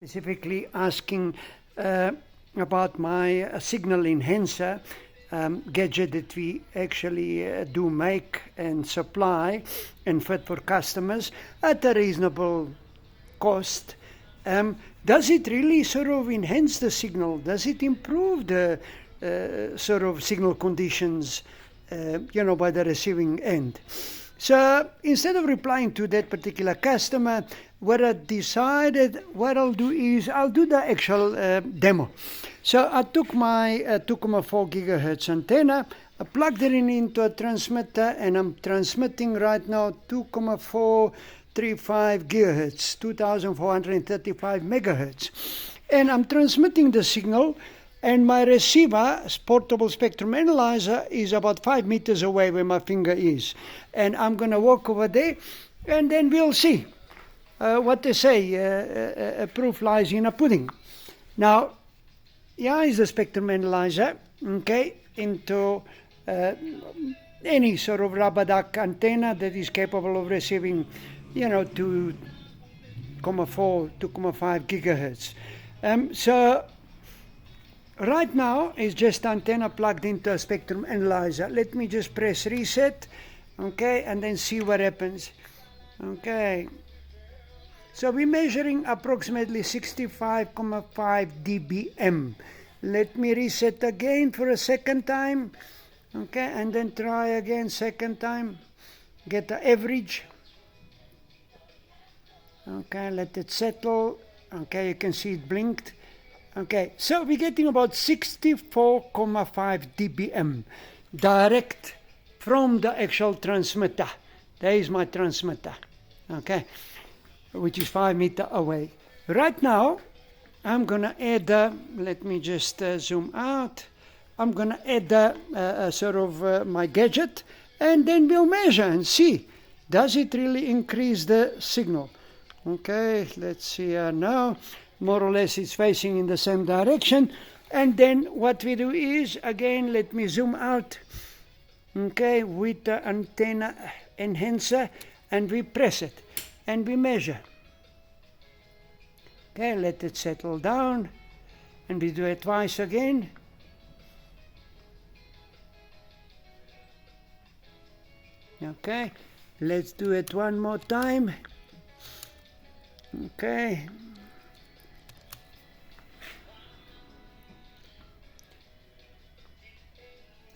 specifically asking about my Signal Enhencer gadget that we actually do make and supply and fit for customers at a reasonable cost. Does it really sort of enhance the signal? Does it improve the sort of signal conditions, by the receiving end? So instead of replying to that particular customer, what I decided, what I'll do is I'll do the actual demo. So I took my 2.4 gigahertz antenna, I plugged it into a transmitter, and I'm transmitting right now 2.435 gigahertz, 2435 megahertz. And I'm transmitting the signal, and my receiver, portable spectrum analyzer, is about 5 meters away where my finger is. And I'm going to walk over there, and then we'll see. What they say, a proof lies in a pudding. Now, here is the spectrum analyzer, okay, into any sort of rubber duck antenna that is capable of receiving, 2.4, 2.5 gigahertz. So right now it's just antenna plugged into a spectrum analyzer. Let me just press reset, okay, and then see what happens. Okay. So we're measuring approximately 65.5 dBm. Let me reset again for a second time. Okay, and then try again second time. Get the average. Okay, let it settle. Okay, you can see it blinked. Okay, so we're getting about 64.5 dBm direct from the actual transmitter. There is my transmitter. Okay, which is 5 meters away. Right now, I'm going to add, let me just zoom out. I'm going to add my gadget, and then we'll measure and see, does it really increase the signal? Okay, let's see now. More or less it's facing in the same direction. And then what we do is, again, let me zoom out, okay, with the antenna enhancer, and we press it. And we measure. Okay, let it settle down, and we do it twice again. Okay, let's do it one more time. Okay.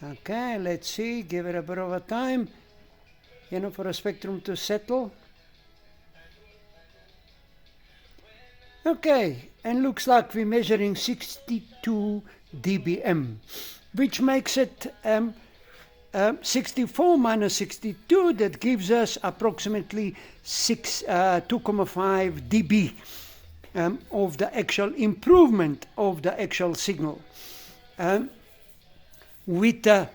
Okay, let's see, give it a bit of a time, for a spectrum to settle. Okay, and looks like we're measuring 62 dBm, which makes it 64 minus 62, that gives us approximately 2.5 dB of the actual improvement of the actual signal. With the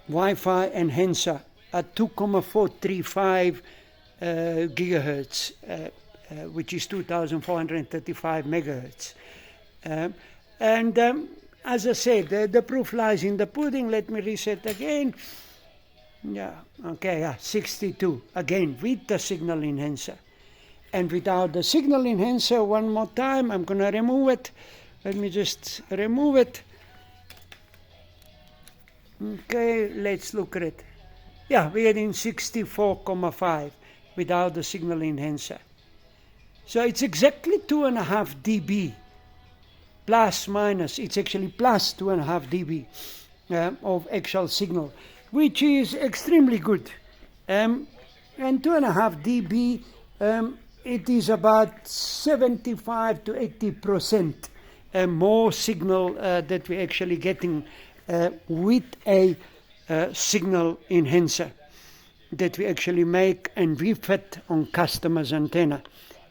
Wi-Fi enhancer at 2.435 gigahertz, which is 2435 megahertz. As I said, the proof lies in the pudding. Let me reset again. Yeah, okay, 62, again, with the signal enhancer. And without the signal enhancer, one more time, I'm going to remove it. Let me just remove it. Okay, let's look at it. Yeah, we're getting 64.5 without the signal enhancer. So it's exactly 2.5 dB, plus minus, it's actually plus 2.5 dB of actual signal, which is extremely good. And 2.5 dB, it is about 75 to 80% more signal that we're actually getting with a signal enhancer that we actually make and refit on customer's antenna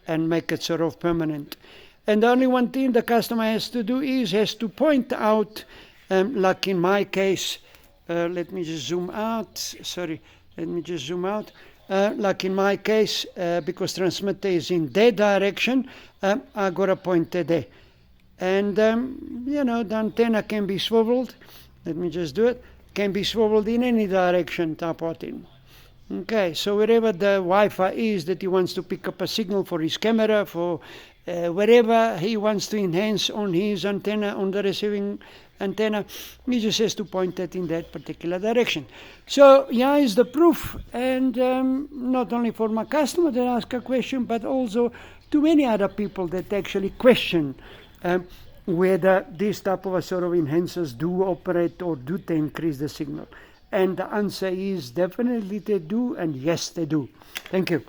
and make it sort of permanent. And the only one thing the customer has to do is has to point out, like in my case, let me just zoom out. Like in my case, because transmitter is in that direction, I got a pointer there. And, the antenna can be swiveled. Let me just do it. Can be swiveled in any direction, type out in. Okay, so wherever the Wi-Fi is that he wants to pick up a signal for his camera, for wherever he wants to enhance on his antenna, on the receiving antenna, he just has to point it in that particular direction. So here is the proof, and not only for my customer that ask a question, but also to many other people that actually question whether this type of a sort of enhancers do operate or do they increase the signal. And the answer is definitely they do, and yes they do. Thank you.